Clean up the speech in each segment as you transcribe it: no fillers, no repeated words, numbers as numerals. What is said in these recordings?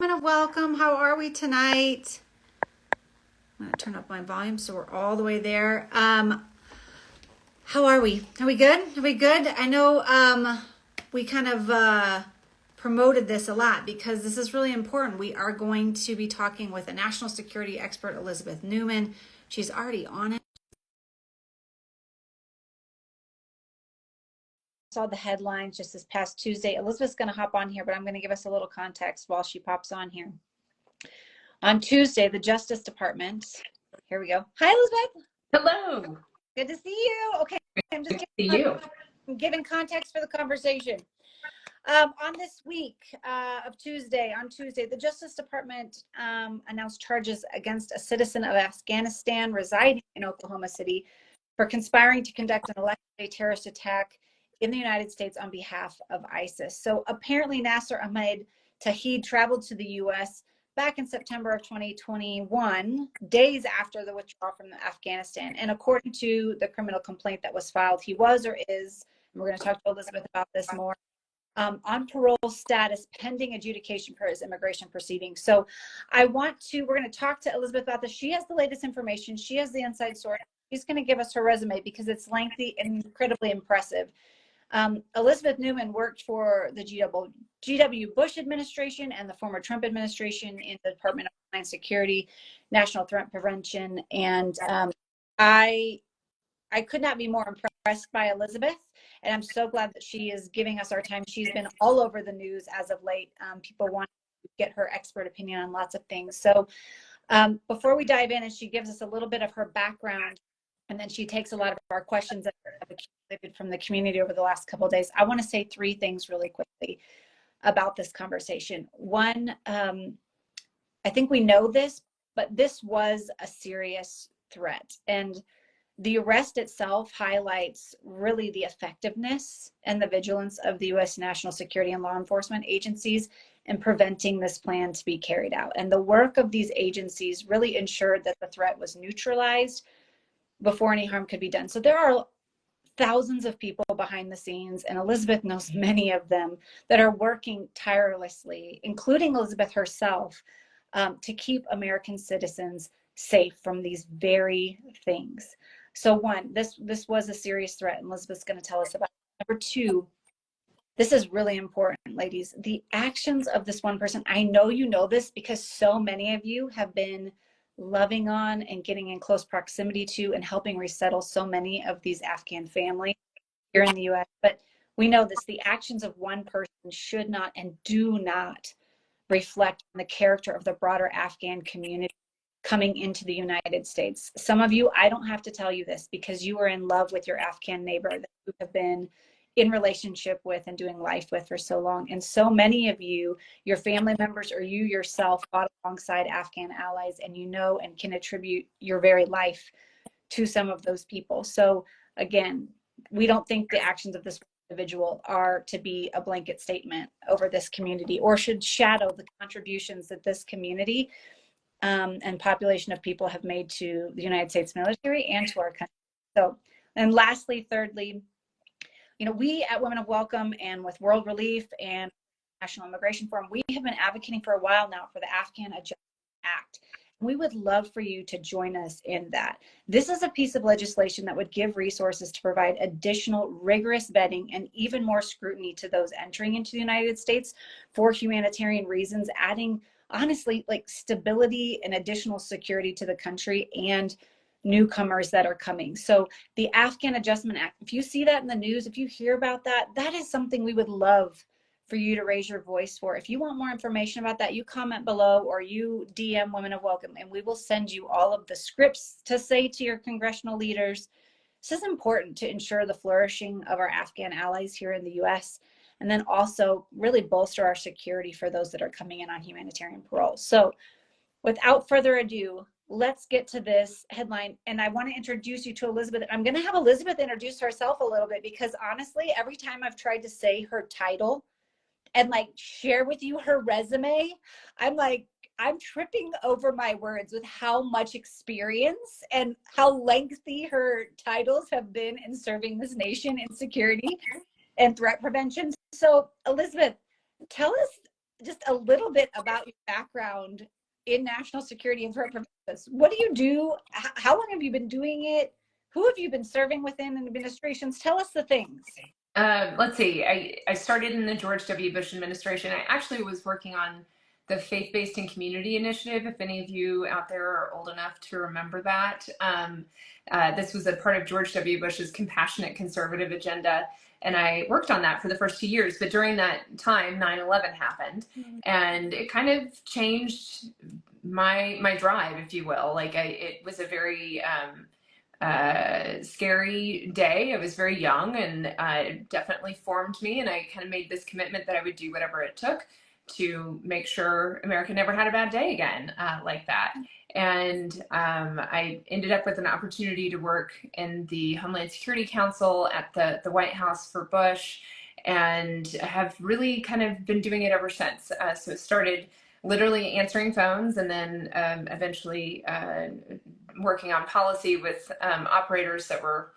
Women of Welcome. How are we tonight? I'm going to turn up my volume so we're all the way there. How are we? Are we good? Are we good? I know we kind of promoted this a lot because this is really important. We are going to be talking with a national security expert, Elizabeth Neumann. She's already on it. Saw the headlines just this past Tuesday. Elizabeth's going to hop on here, but I'm going to give us a little context while she pops on here. On Tuesday, the Justice Department, here we go. Hi, Elizabeth. Hello. Good to see you. Okay, I'm just giving context for the conversation. On this week on Tuesday, the Justice Department announced charges against a citizen of Afghanistan residing in Oklahoma City for conspiring to conduct an election-day terrorist attack in the United States on behalf of ISIS. So apparently Nasser Ahmed Tawhid traveled to the U.S. back in September of 2021, days after the withdrawal from Afghanistan. And according to the criminal complaint that was filed, he was or is, and we're going to talk to Elizabeth about this more, on parole status pending adjudication for his immigration proceedings. So we're going to talk to Elizabeth about this. She has the latest information. She has the inside source. She's going to give us her resume because it's lengthy and incredibly impressive. Elizabeth Neumann worked for the G.W. Bush administration and the former Trump administration in the Department of Homeland Security, National Threat Prevention. And I could not be more impressed by Elizabeth. And I'm so glad that she is giving us our time. She's been all over the news as of late. People want to get her expert opinion on lots of things. So before we dive in and she gives us a little bit of her background, and then she takes a lot of our questions that have accumulated from the community over the last couple of days, I want to say three things really quickly about this conversation. One, I think we know this, but this was a serious threat. And the arrest itself highlights really the effectiveness and the vigilance of the U.S. national security and law enforcement agencies in preventing this plan to be carried out. And the work of these agencies really ensured that the threat was neutralized before any harm could be done. So there are thousands of people behind the scenes, and Elizabeth knows many of them, that are working tirelessly, including Elizabeth herself, to keep American citizens safe from these very things. So one, this was a serious threat, and Elizabeth's going to tell us about it. Number two, this is really important, ladies. The actions of this one person, I know you know this because so many of you have been loving on and getting in close proximity to and helping resettle so many of these Afghan families here in the U.S. But we know this, the actions of one person should not and do not reflect on the character of the broader Afghan community coming into the United States. Some of you, I don't have to tell you this because you are in love with your Afghan neighbor that you have been in relationship with and doing life with for so long. And so many of you, your family members or you yourself fought alongside Afghan allies, and you know and can attribute your very life to some of those people. So again, we don't think the actions of this individual are to be a blanket statement over this community or should shadow the contributions that this community and population of people have made to the United States military and to our country. So, and lastly, thirdly, you know, we at Women of Welcome and with World Relief and National Immigration Forum, we have been advocating for a while now for the Afghan Adjustment Act. We would love for you to join us in that. This is a piece of legislation that would give resources to provide additional rigorous vetting and even more scrutiny to those entering into the United States for humanitarian reasons, adding, honestly, like stability and additional security to the country and newcomers that are coming. So the Afghan Adjustment Act, if you see that in the news, if you hear about that, that is something we would love for you to raise your voice for. If you want more information about that, you comment below or you DM Women of Welcome, and we will send you all of the scripts to say to your congressional leaders. This is important to ensure the flourishing of our Afghan allies here in the U.S. and then also really bolster our security for those that are coming in on humanitarian parole. So without further ado, let's get to this headline. And I want to introduce you to Elizabeth. I'm going to have Elizabeth introduce herself a little bit because honestly, every time I've tried to say her title and like share with you her resume, I'm tripping over my words with how much experience and how lengthy her titles have been in serving this nation in security and threat prevention. So Elizabeth, tell us just a little bit about your background in national security and threat prevention. What do you do? How long have you been doing it? Who have you been serving within administrations? Tell us the things. Let's see. I started in the George W. Bush administration. I actually was working on the Faith-Based and Community Initiative, if any of you out there are old enough to remember that. This was a part of George W. Bush's compassionate conservative agenda, and I worked on that for the first 2 years. But during that time, 9/11 happened, and it kind of changed my drive, if you will. Like it was a very scary day. I was very young, and it definitely formed me, and I kind of made this commitment that I would do whatever it took to make sure America never had a bad day again like that. And I ended up with an opportunity to work in the Homeland Security Council at the White House for Bush, and have really kind of been doing it ever since. So it started literally answering phones, and then eventually working on policy with operators that were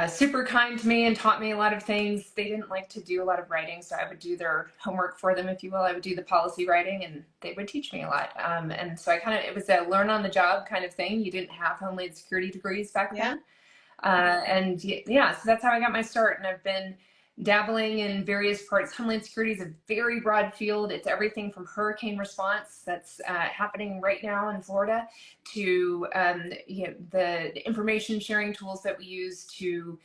super kind to me and taught me a lot of things. They didn't like to do a lot of writing, so I would do their homework for them, if you will. I would do the policy writing, and they would teach me a lot. And so it was a learn on the job kind of thing. You didn't have Homeland Security degrees back then. And yeah, so that's how I got my start. And I've been dabbling in various parts. Homeland Security is a very broad field. It's everything from hurricane response that's happening right now in Florida to the information sharing tools that we use to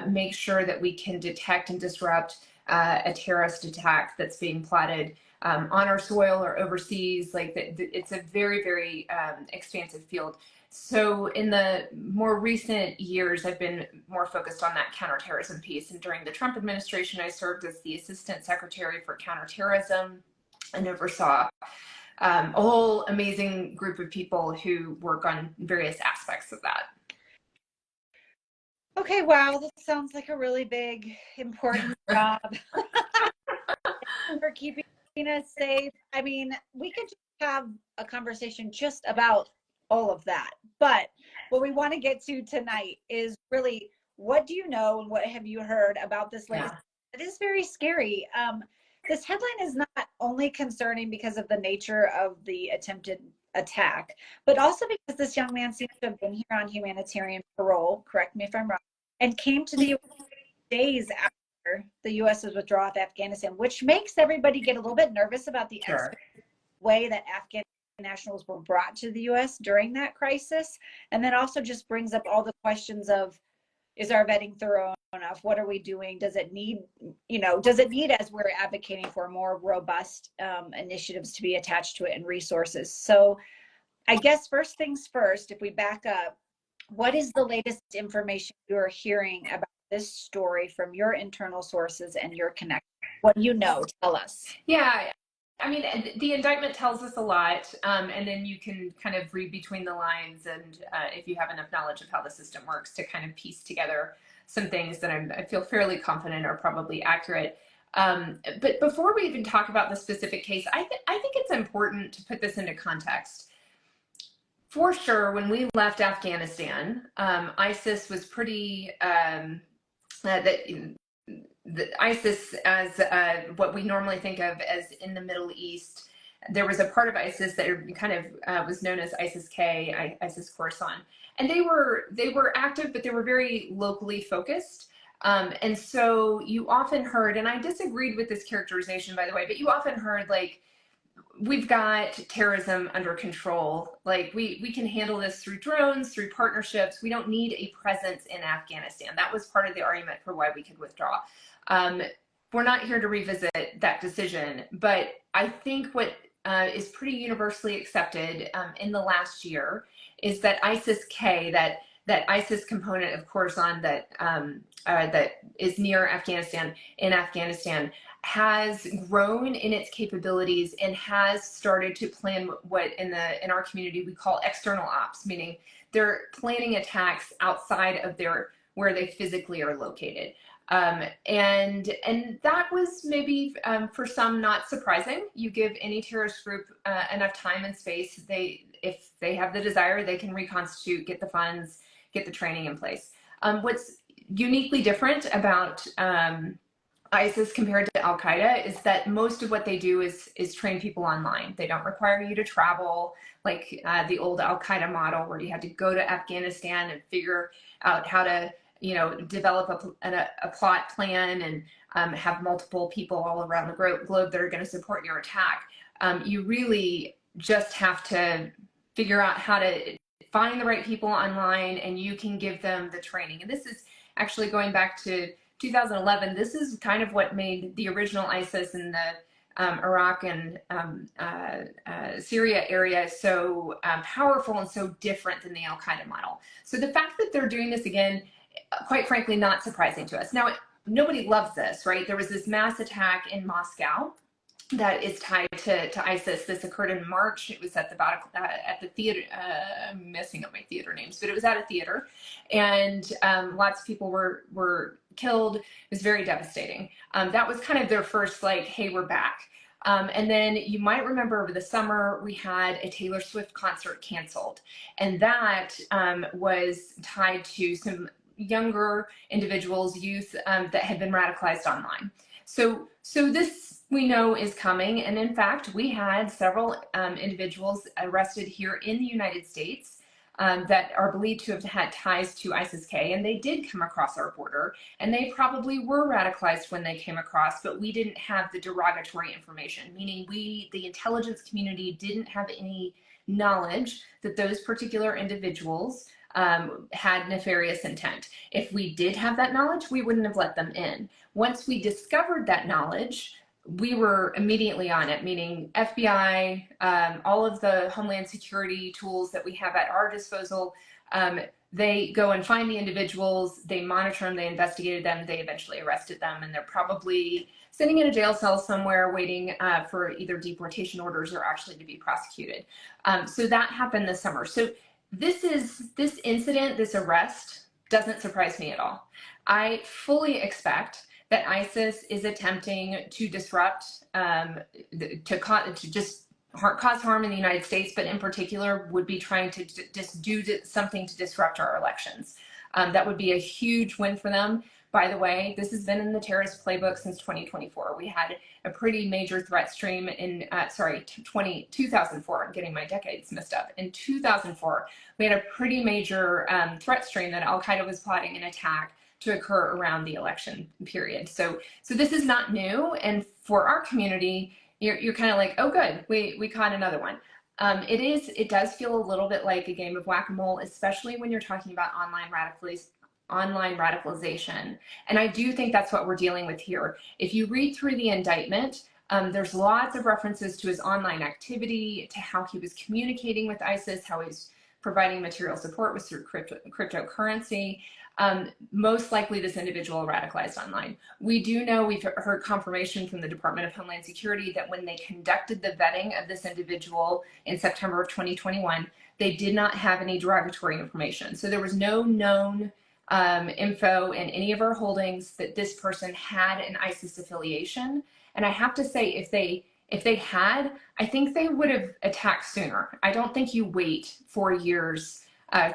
make sure that we can detect and disrupt a terrorist attack that's being plotted on our soil or overseas. Like it's a very, very expansive field. So in the more recent years, I've been more focused on that counterterrorism piece. And during the Trump administration, I served as the Assistant Secretary for Counterterrorism and oversaw a whole amazing group of people who work on various aspects of that. Okay, wow, that sounds like a really big, important job for keeping us safe. I mean, we could just have a conversation just about all of that. But what we want to get to tonight is really, what do you know and what have you heard about this latest? It is very scary. This headline is not only concerning because of the nature of the attempted attack, but also because this young man seems to have been here on humanitarian parole, correct me if I'm wrong, and came to the U.S. days after the U.S.'s withdrawal of Afghanistan, which makes everybody get a little bit nervous about the way that Afghan nationals were brought to the U.S. during that crisis. And then also just brings up all the questions of, is our vetting thorough enough? What are we doing? Does it need, as we're advocating for more robust initiatives to be attached to it and resources? So I guess first things first, if we back up, what is the latest information you're hearing about this story from your internal sources and your connection? What do you know? Tell us. Yeah. I mean, the indictment tells us a lot, and then you can kind of read between the lines, and if you have enough knowledge of how the system works, to kind of piece together some things that I feel fairly confident are probably accurate. But before we even talk about the specific case, I think it's important to put this into context. For sure, when we left Afghanistan, ISIS was pretty the ISIS as what we normally think of as in the Middle East. There was a part of ISIS that kind of was known as ISIS-K, ISIS Khorasan, and they were active, but they were very locally focused. And so you often heard, and I disagreed with this characterization, by the way, but you often heard like, we've got terrorism under control. Like we can handle this through drones, through partnerships. We don't need a presence in Afghanistan. That was part of the argument for why we could withdraw. We're not here to revisit that decision, but I think what is pretty universally accepted in the last year is that ISIS-K, that ISIS component of Khorasan that is near Afghanistan, in Afghanistan, has grown in its capabilities and has started to plan what in our community we call external ops, meaning they're planning attacks outside of where they physically are located. And that was maybe for some not surprising. You give any terrorist group enough time and space, if they have the desire, they can reconstitute, get the funds, get the training in place. What's uniquely different about ISIS compared to Al Qaeda is that most of what they do is train people online. They don't require you to travel like the old Al Qaeda model, where you had to go to Afghanistan and figure out how to, develop a plot plan and have multiple people all around the globe that are going to support your attack. You really just have to figure out how to find the right people online, and you can give them the training. And this is actually going back to 2011. This is kind of what made the original ISIS in the Iraq and Syria area so powerful and so different than the Al Qaeda model. So the fact that they're doing this again, quite frankly, not surprising to us. Now, nobody loves this, right? There was this mass attack in Moscow that is tied to ISIS. This occurred in March. It was at the theater. I'm messing up my theater names, but it was at a theater, and lots of people were killed. It was very devastating. That was kind of their first, like, hey, we're back. And then you might remember over the summer, we had a Taylor Swift concert canceled, and that was tied to some younger individuals, youth that had been radicalized online. So this we know is coming, and in fact, we had several individuals arrested here in the United States that are believed to have had ties to ISIS-K, and they did come across our border, and they probably were radicalized when they came across, but we didn't have the derogatory information, meaning the intelligence community, didn't have any knowledge that those particular individuals had nefarious intent. If we did have that knowledge, we wouldn't have let them in. Once we discovered that knowledge, we were immediately on it, meaning FBI, all of the Homeland Security tools that we have at our disposal, they go and find the individuals, they monitor them, they investigated them, they eventually arrested them, and they're probably sitting in a jail cell somewhere waiting for either deportation orders or actually to be prosecuted. So that happened this summer. So this incident, this arrest, doesn't surprise me at all. I fully expect that ISIS is attempting to disrupt, to just cause harm in the United States, but in particular would be trying to just do something to disrupt our elections. That would be a huge win for them. By the way, this has been in the terrorist playbook since 2024. We had a pretty major threat stream in, 2004, I'm getting my decades messed up. In 2004, we had a pretty major threat stream that Al Qaeda was plotting an attack to occur around the election period. So this is not new. And for our community, you're kind of like, oh, good, we caught another one. It does feel a little bit like a game of whack-a-mole, especially when you're talking about online radicalization. And I do think that's what we're dealing with here. If you read through the indictment, there's lots of references to his online activity, to how he was communicating with ISIS, how he's providing material support was through cryptocurrency. Most likely this individual radicalized online. We do know, we've heard confirmation from the Department of Homeland Security that when they conducted the vetting of this individual in September of 2021, they did not have any derogatory information. So there was no known info in any of our holdings that this person had an ISIS affiliation. And I have to say, if they had, I think they would have attacked sooner. I don't think you wait 4 years,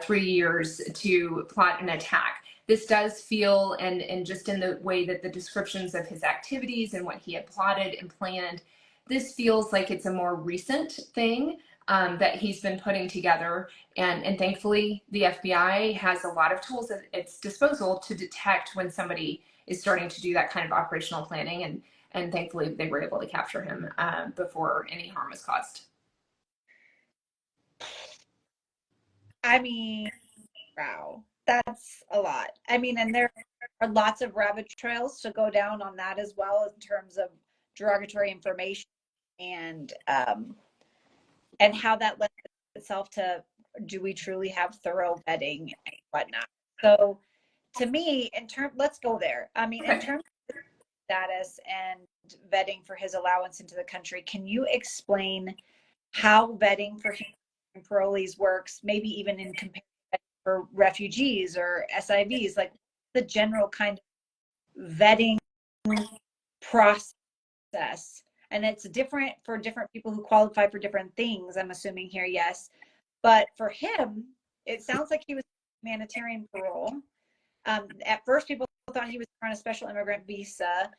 3 years to plot an attack. This does feel, and just in the way that the descriptions of his activities and what he had plotted and planned, this feels like it's a more recent thing that he's been putting together. And thankfully, the FBI has a lot of tools at its disposal to detect when somebody is starting to do that kind of operational planning. And thankfully, they were able to capture him before any harm was caused. I mean, wow, that's a lot. I mean, and there are lots of rabbit trails to go down on that as well in terms of derogatory information and how that lends itself to, do we truly have thorough vetting and whatnot? So to me, let's go there. I mean, in terms of status and vetting for his allowance into the country, can you explain how vetting for parolees works, maybe even in comparison for refugees or SIVs, like the general kind of vetting process? And it's different for different people who qualify for different things, I'm assuming here, yes. But for him, it sounds like he was humanitarian parole. At first, people thought he was on a special immigrant visa.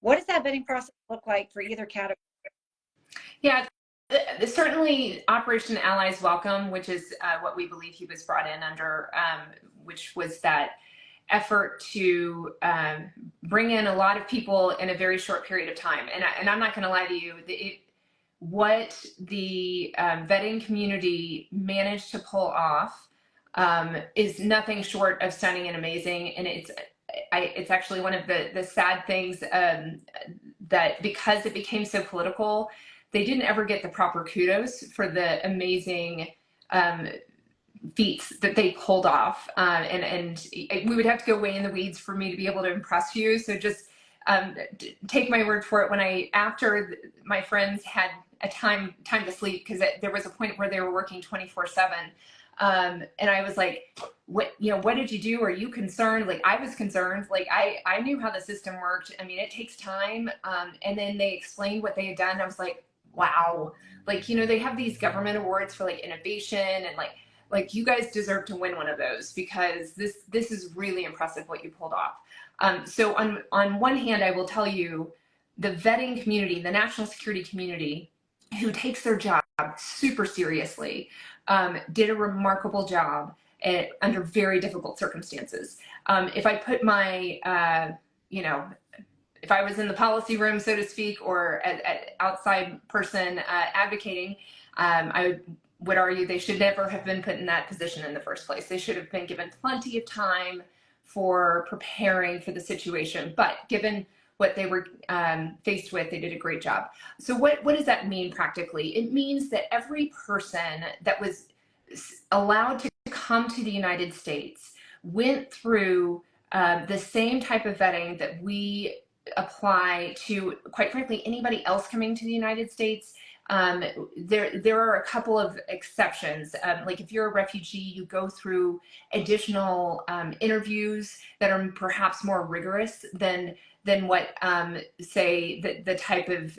What does that vetting process look like for either category? Yeah, certainly Operation Allies Welcome, which is what we believe he was brought in under, which was that effort to bring in a lot of people in a very short period of time. And I'm not going to lie to you, what the vetting community managed to pull off is nothing short of stunning and amazing. And it's actually one of the sad things that because it became so political, they didn't ever get the proper kudos for the amazing feats that they pulled off. And we would have to go way in the weeds for me to be able to impress you. So just take my word for it. After my friends had a time to sleep, because there was a point where they were working 24/7. And I was like, what did you do? Are you concerned? Like, I was concerned. Like, I knew how the system worked. I mean, it takes time. And then they explained what they had done. I was like, wow. Like, they have these government awards for like innovation, and like you guys deserve to win one of those, because this is really impressive what you pulled off. So on one hand, I will tell you, the vetting community, the national security community, who takes their job super seriously, did a remarkable job under very difficult circumstances. If I put my, if I was in the policy room, so to speak, or an outside person advocating, I would argue they should never have been put in that position in the first place. They should have been given plenty of time for preparing for the situation. But given what they were faced with, they did a great job. So what does that mean practically? It means that every person that was allowed to come to the United States went through the same type of vetting that we apply to, quite frankly, anybody else coming to the United States. There are a couple of exceptions. Like if you're a refugee, you go through additional interviews that are perhaps more rigorous than what, say, the type of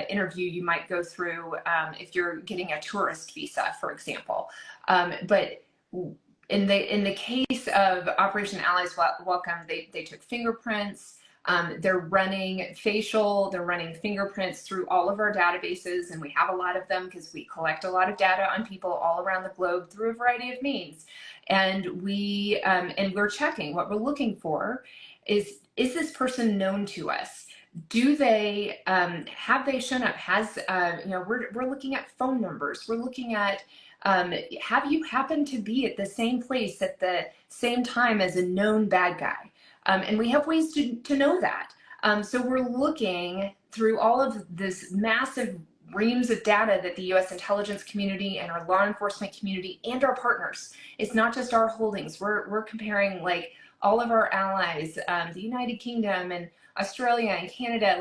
interview you might go through if you're getting a tourist visa, for example. But in the case of Operation Allies Welcome, they took fingerprints. They're running facial, they're running fingerprints through all of our databases, and we have a lot of them because we collect a lot of data on people all around the globe through a variety of means. And we're checking. What we're looking for is this person known to us? Do they have they shown up? We're looking at phone numbers. We're looking at have you happened to be at the same place at the same time as a known bad guy? And we have ways to know that. So we're looking through all of this massive reams of data that the U.S. intelligence community and our law enforcement community and our partners. It's not just our holdings. We're comparing like all of our allies, the United Kingdom and Australia and Canada,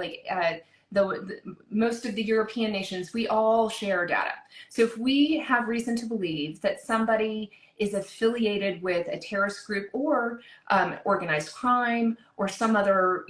most of the European nations. We all share data. So if we have reason to believe that somebody is affiliated with a terrorist group or organized crime or some other,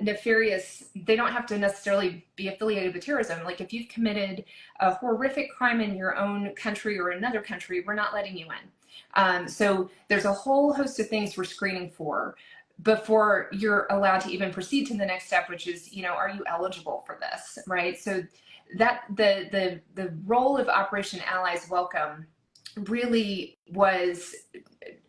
nefarious, they don't have to necessarily be affiliated with terrorism. Like if you've committed a horrific crime in your own country or another country, we're not letting you in. So there's a whole host of things we're screening for before you're allowed to even proceed to the next step, which is, are you eligible for this, right? So that the role of Operation Allies Welcome really was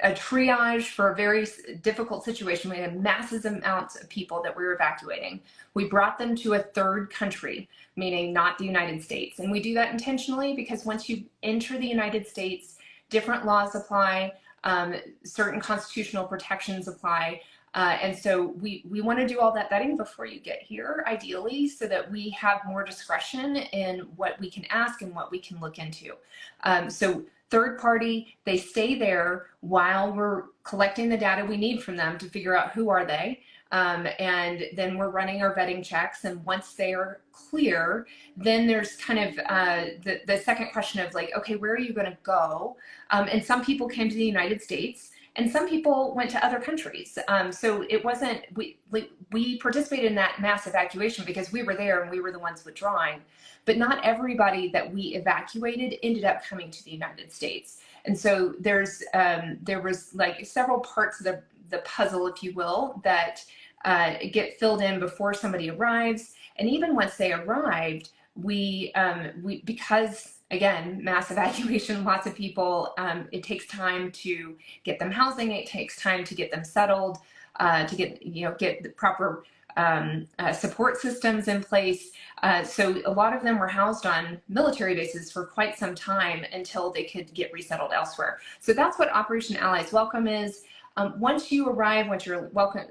a triage for a very difficult situation. We had massive amounts of people that we were evacuating. We brought them to a third country, meaning not the United States. And we do that intentionally because once you enter the United States, different laws apply, certain constitutional protections apply. And so we want to do all that vetting before you get here, ideally, so that we have more discretion in what we can ask and what we can look into. So third party, they stay there while we're collecting the data we need from them to figure out who are they. And then we're running our vetting checks. And once they are clear, then there's kind of the second question of like, okay, where are you going to go? And some people came to the United States and some people went to other countries. So it wasn't, we participated in that mass evacuation because we were there and we were the ones withdrawing. But not everybody that we evacuated ended up coming to the United States. And so there was like several parts of the puzzle, if you will, that get filled in before somebody arrives. And even once they arrived, we because again, mass evacuation, lots of people, it takes time to get them housing, it takes time to get them settled, to get the proper support systems in place. So a lot of them were housed on military bases for quite some time until they could get resettled elsewhere. So that's what Operation Allies Welcome is. Once you arrive, once you're welcome,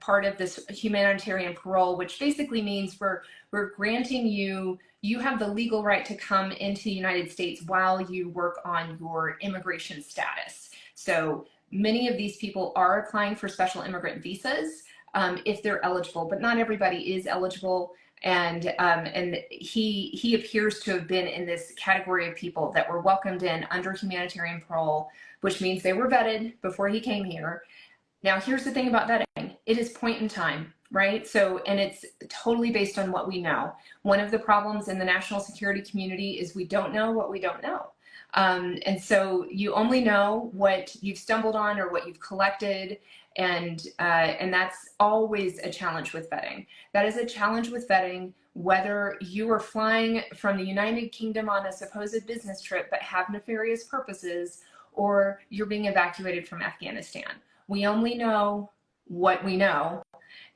part of this humanitarian parole, which basically means we're granting you have the legal right to come into the United States while you work on your immigration status. So many of these people are applying for special immigrant visas if they're eligible, but not everybody is eligible. And he appears to have been in this category of people that were welcomed in under humanitarian parole, which means they were vetted before he came here. Now, here's the thing about vetting. It is point in time, right? So, and it's totally based on what we know. One of the problems in the national security community is we don't know what we don't know. And so you only know what you've stumbled on or what you've collected. And that's always a challenge with vetting. That is a challenge with vetting, whether you are flying from the United Kingdom on a supposed business trip but have nefarious purposes, or you're being evacuated from Afghanistan. We only know what we know,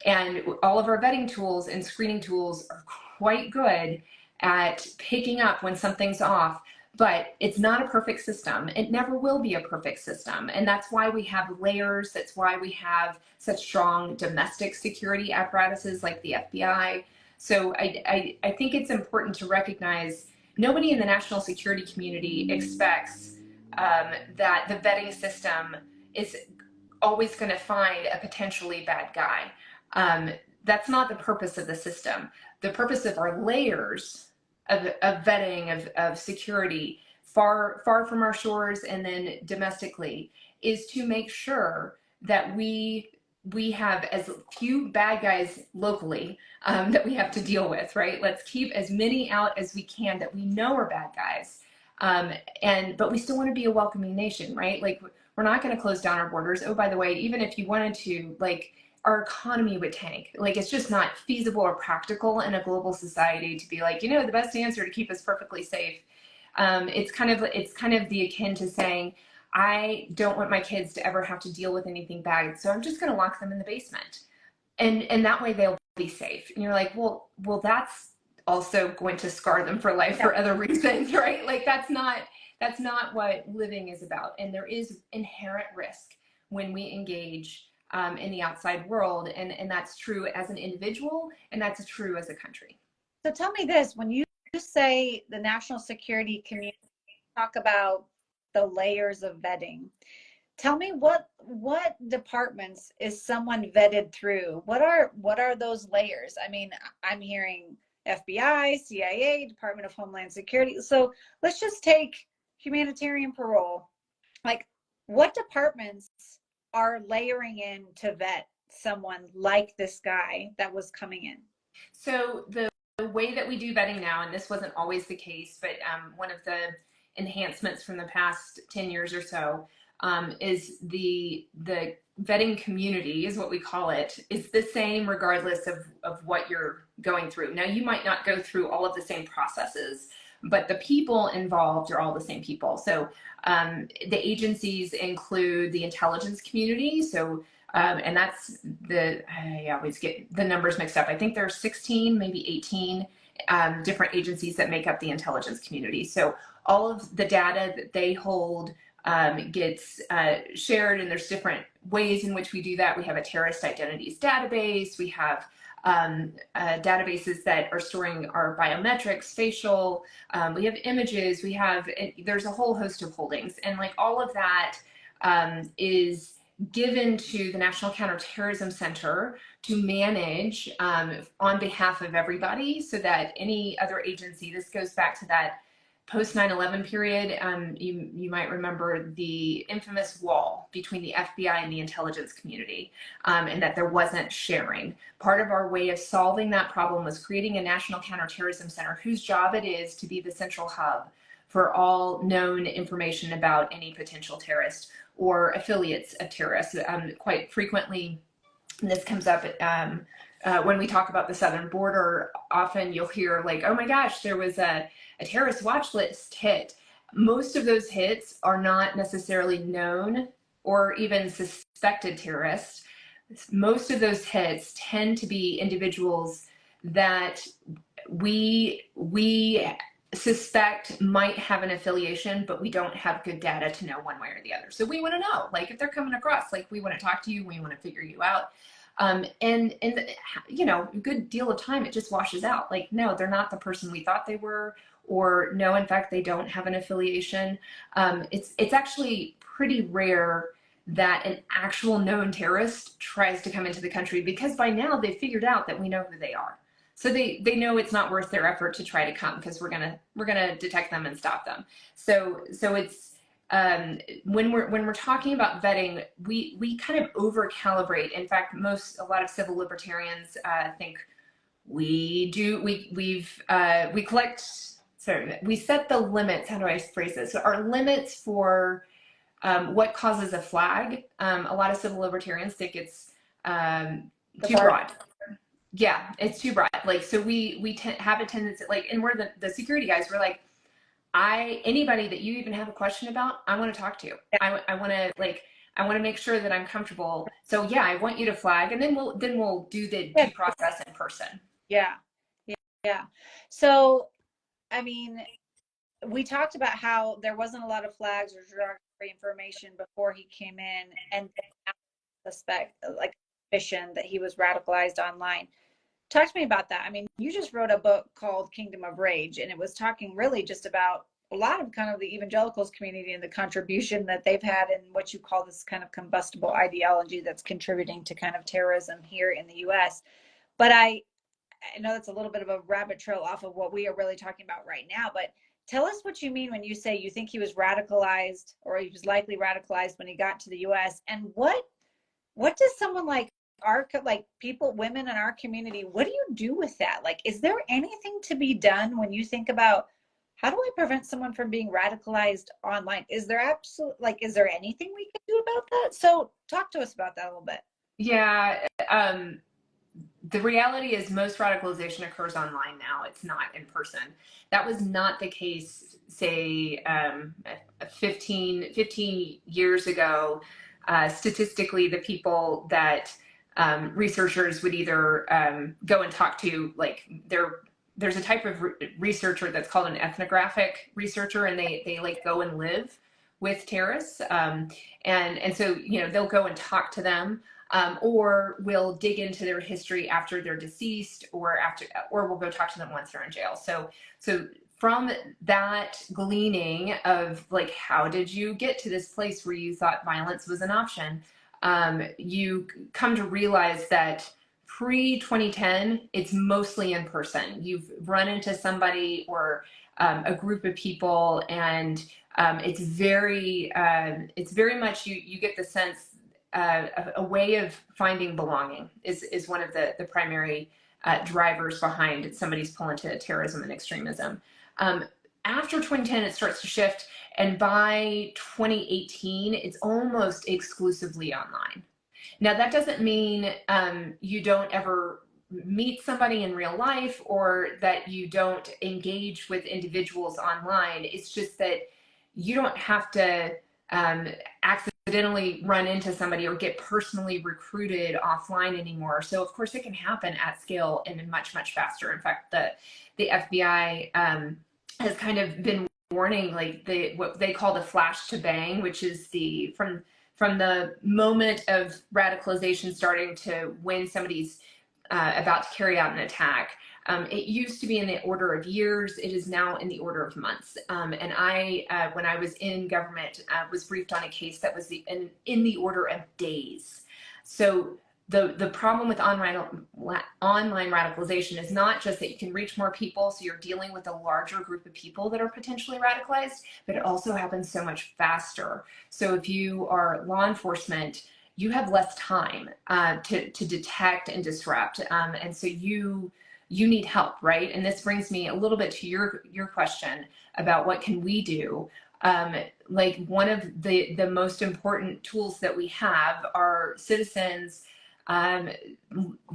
and all of our vetting tools and screening tools are quite good at picking up when something's off, but it's not a perfect system. It never will be a perfect system, and that's why we have layers. That's why we have such strong domestic security apparatuses like the FBI. So I think it's important to recognize nobody in the national security community expects that the vetting system is always going to find a potentially bad guy. That's not the purpose of the system. The purpose of our layers of vetting, of security, far from our shores and then domestically, is to make sure that we have as few bad guys locally that we have to deal with, right? Let's keep as many out as we can that we know are bad guys. But we still want to be a welcoming nation, right? Like, we're not going to close down our borders. Oh, by the way, even if you wanted to, like, our economy would tank. Like, it's just not feasible or practical in a global society to be like, the best answer to keep us perfectly safe. It's kind of the akin to saying, I don't want my kids to ever have to deal with anything bad, so I'm just going to lock them in the basement, and that way they'll be safe. And you're like, well, that's also going to scar them for life for other reasons, right? Like, that's not what living is about. And there is inherent risk when we engage in the outside world. And that's true as an individual, and that's true as a country. So tell me this, when you say the national security community, talk about the layers of vetting, tell me what departments is someone vetted through? What are those layers? I mean, I'm hearing FBI, CIA, Department of Homeland Security. So let's just take humanitarian parole. Like, what departments are layering in to vet someone like this guy that was coming in? So the way that we do vetting now, and this wasn't always the case, but one of the enhancements from the past 10 years or so is the vetting community, is what we call it, is the same regardless of what you're going through. Now, you might not go through all of the same processes, but the people involved are all the same people. So the agencies include the intelligence community. So, and that's I always get the numbers mixed up. I think there are 16, maybe 18 different agencies that make up the intelligence community. So all of the data that they hold gets shared, and there's different ways in which we do that. We have a terrorist identities database. We have databases that are storing our biometrics, facial, we have images, there's a whole host of holdings, and like all of that is given to the National Counterterrorism Center to manage on behalf of everybody, so that any other agency, this goes back to that post 9/11 period, you might remember the infamous wall between the FBI and the intelligence community, and that there wasn't sharing. Part of our way of solving that problem was creating a National Counterterrorism Center whose job it is to be the central hub for all known information about any potential terrorist or affiliates of terrorists. Quite frequently, and this comes up when we talk about the southern border, often you'll hear like, oh my gosh, there was a terrorist watch list hit. Most of those hits are not necessarily known or even suspected terrorists. Most of those hits tend to be individuals that we suspect might have an affiliation, but we don't have good data to know one way or the other. So we want to know, like, if they're coming across, like, we want to talk to you, we want to figure you out. And you know, a good deal of time it just washes out. Like, no, they're not the person we thought they were, or no, in fact, they don't have an affiliation. It's actually pretty rare that an actual known terrorist tries to come into the country, because by now they've figured out that we know who they are. So they know it's not worth their effort to try to come, because we're gonna detect them and stop them. So it's when we're talking about vetting, we kind of over calibrate. In fact, a lot of civil libertarians think we set the limits. How do I phrase this? So our limits for what causes a flag. A lot of civil libertarians think it's too broad. Yeah, it's too broad. Like, so we have a tendency, like, and we're the security guys. We're like, anybody that you even have a question about, I want to talk to. I want to make sure that I'm comfortable. So yeah, I want you to flag, and then we'll do the due process in person. Yeah. So, I mean, we talked about how there wasn't a lot of flags or derogatory information before he came in, and suspect, like, suspicion that he was radicalized online. Talk to me about that. I mean, you just wrote a book called Kingdom of Rage, and it was talking really just about a lot of kind of the evangelicals community and the contribution that they've had in what you call this kind of combustible ideology that's contributing to kind of terrorism here in the US. But I know that's a little bit of a rabbit trail off of what we are really talking about right now, but tell us what you mean when you say you think he was radicalized, or he was likely radicalized when he got to the US, and what does someone like people, women in our community, what do you do with that? Like, is there anything to be done when you think about how do I prevent someone from being radicalized online? Is there is there anything we can do about that? So talk to us about that a little bit. Yeah. The reality is most radicalization occurs online now. It's not in person. That was not the case, say, 15 years ago. Statistically, the people that researchers would either go and talk to, like, there's a type of researcher that's called an ethnographic researcher, and they like go and live with terrorists, and so, you know, they'll go and talk to them, or we'll dig into their history after they're deceased, or we'll go talk to them once they're in jail. So from that gleaning of, like, how did you get to this place where you thought violence was an option? You come to realize that pre-2010, it's mostly in person. You've run into somebody or a group of people, and it's very much, you get the sense a way of finding belonging is one of the primary drivers behind somebody's pull into terrorism and extremism. After 2010, it starts to shift, and by 2018, it's almost exclusively online. Now, that doesn't mean you don't ever meet somebody in real life, or that you don't engage with individuals online. It's just that you don't have to accidentally run into somebody or get personally recruited offline anymore. So of course it can happen at scale and much, much faster. In fact, the FBI has kind of been warning, like, what they call the flash to bang, which is from the moment of radicalization starting to when somebody's about to carry out an attack. It used to be in the order of years. It is now in the order of months. And I, when I was in government, was briefed on a case that was in the order of days. So the problem with online radicalization is not just that you can reach more people, so you're dealing with a larger group of people that are potentially radicalized, but it also happens so much faster. So if you are law enforcement, you have less time to detect and disrupt, and so you need help, right? And this brings me a little bit to your question about what can we do. Like, one of the most important tools that we have are citizens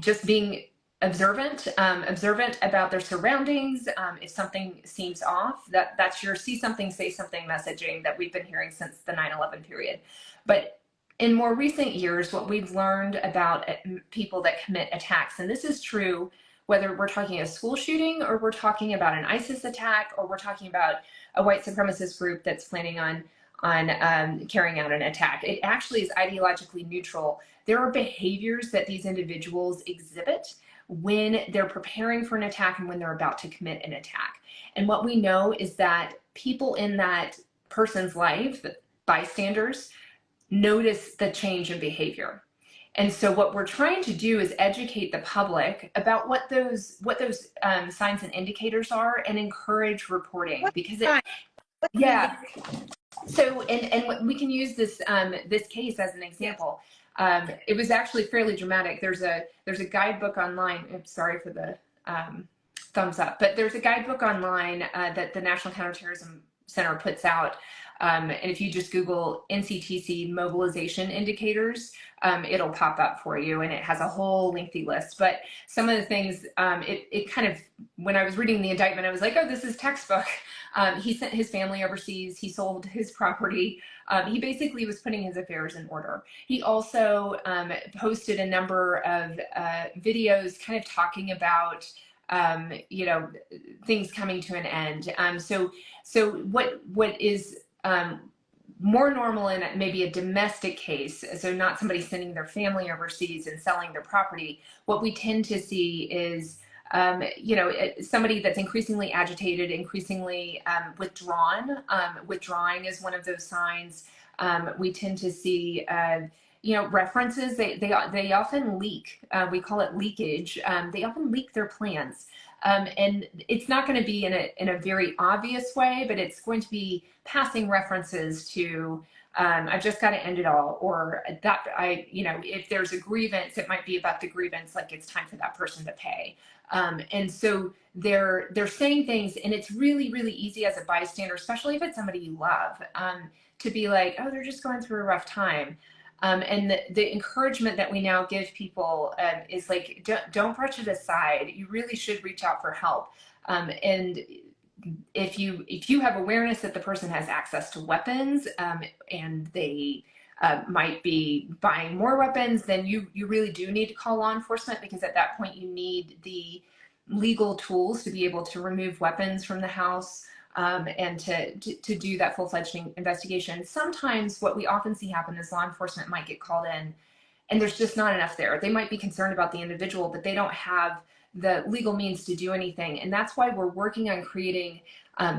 just being observant about their surroundings. If something seems off, that's your see something, say something messaging that we've been hearing since the 9/11 period. But in more recent years, what we've learned about people that commit attacks, and this is true whether we're talking a school shooting or we're talking about an ISIS attack or we're talking about a white supremacist group that's planning on carrying out an attack. It actually is ideologically neutral. There are behaviors that these individuals exhibit when they're preparing for an attack and when they're about to commit an attack. And what we know is that people in that person's life, bystanders, notice the change in behavior. And so what we're trying to do is educate the public about what those signs and indicators are and encourage reporting, because yeah. So, and we can use this this case as an example. It was actually fairly dramatic. There's a guidebook online. I'm sorry for the thumbs up, but there's a guidebook online that the National Counterterrorism Center puts out. And if you just Google NCTC mobilization indicators, it'll pop up for you, and it has a whole lengthy list. But some of the things, it kind of, when I was reading the indictment, I was like, oh, this is textbook. He sent his family overseas. He sold his property. He basically was putting his affairs in order. He also posted a number of videos kind of talking about things coming to an end. So what is more normal in maybe a domestic case, so not somebody sending their family overseas and selling their property, what we tend to see is somebody that's increasingly agitated, increasingly withdrawn. Withdrawing is one of those signs. We tend to see references. They often leak. We call it leakage. They often leak their plans. And it's not going to be in a very obvious way, but it's going to be passing references to I've just got to end it all, or that if there's a grievance, it might be about the grievance, like it's time for that person to pay. And so they're saying things, and it's really, really easy as a bystander, especially if it's somebody you love, to be like, oh, they're just going through a rough time. And the encouragement that we now give people is like, don't brush it aside. You really should reach out for help. And if you have awareness that the person has access to weapons and they might be buying more weapons, then you really do need to call law enforcement, because at that point you need the legal tools to be able to remove weapons from the house. And to do that full-fledged investigation. Sometimes what we often see happen is law enforcement might get called in and there's just not enough there. They might be concerned about the individual, but they don't have the legal means to do anything. And that's why we're working on creating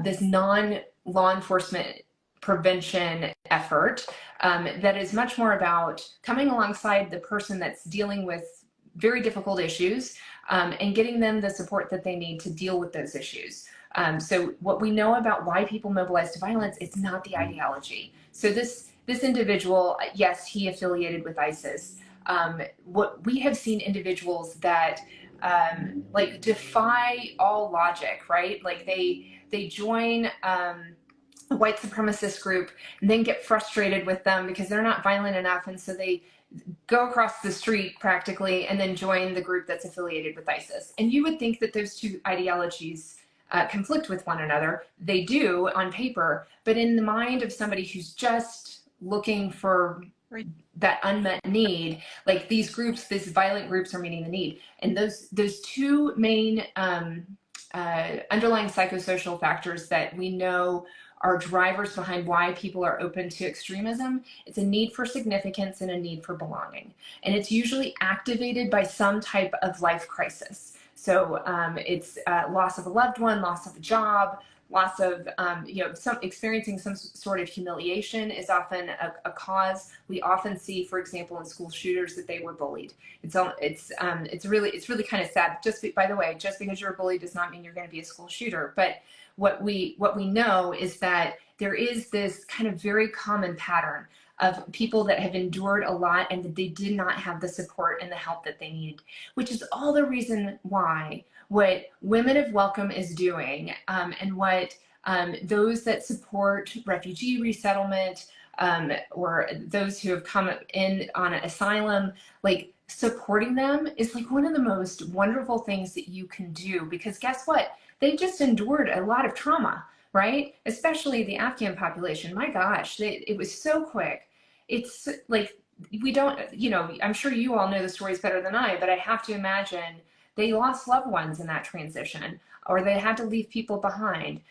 this non-law enforcement prevention effort that is much more about coming alongside the person that's dealing with very difficult issues and getting them the support that they need to deal with those issues. So what we know about why people mobilize to violence, it's not the ideology. So this individual, yes, he affiliated with ISIS. What we have seen individuals that like defy all logic, right? Like they join a white supremacist group and then get frustrated with them because they're not violent enough, and so they go across the street practically and then join the group that's affiliated with ISIS. And you would think that those two ideologies conflict with one another. They do on paper, but in the mind of somebody who's just looking for that unmet need, like these groups, these violent groups are meeting the need. And those two main underlying psychosocial factors that we know are drivers behind why people are open to extremism, it's a need for significance and a need for belonging. And it's usually activated by some type of life crisis. So it's loss of a loved one, loss of a job, loss of, experiencing some sort of humiliation is often a cause. We often see, for example, in school shooters that they were bullied. It's really kind of sad. By the way, just because you're bullied does not mean you're going to be a school shooter. But what we know is that there is this kind of very common pattern of people that have endured a lot and that they did not have the support and the help that they need, which is all the reason why what Women of Welcome is doing and what those that support refugee resettlement, or those who have come in on asylum, like supporting them is like one of the most wonderful things that you can do, because guess what? They just endured a lot of trauma, right? Especially the Afghan population. My gosh, it was so quick. It's like, we don't, you know, I'm sure you all know the stories better than I, but I have to imagine they lost loved ones in that transition, or they had to leave people behind.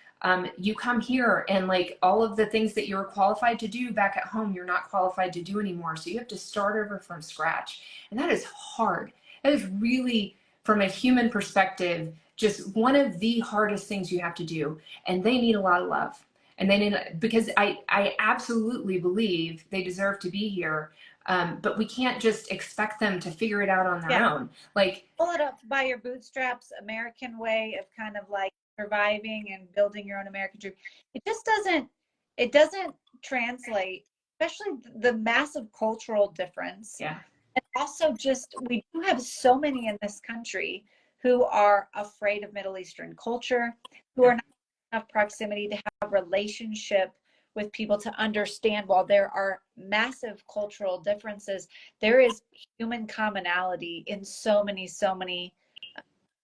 You come here and like all of the things that you were qualified to do back at home, you're not qualified to do anymore. So you have to start over from scratch. And that is hard. That is really, from a human perspective, just one of the hardest things you have to do. And they need a lot of love. And they need, because I absolutely believe they deserve to be here. But we can't just expect them to figure it out on their own. Like, pull it up by your bootstraps, American way of kind of like surviving and building your own American dream. It doesn't translate, especially the massive cultural difference. yeah. And also just, we do have so many in this country who are afraid of Middle Eastern culture, who are not enough proximity to have relationship with people to understand, while there are massive cultural differences, there is human commonality in so many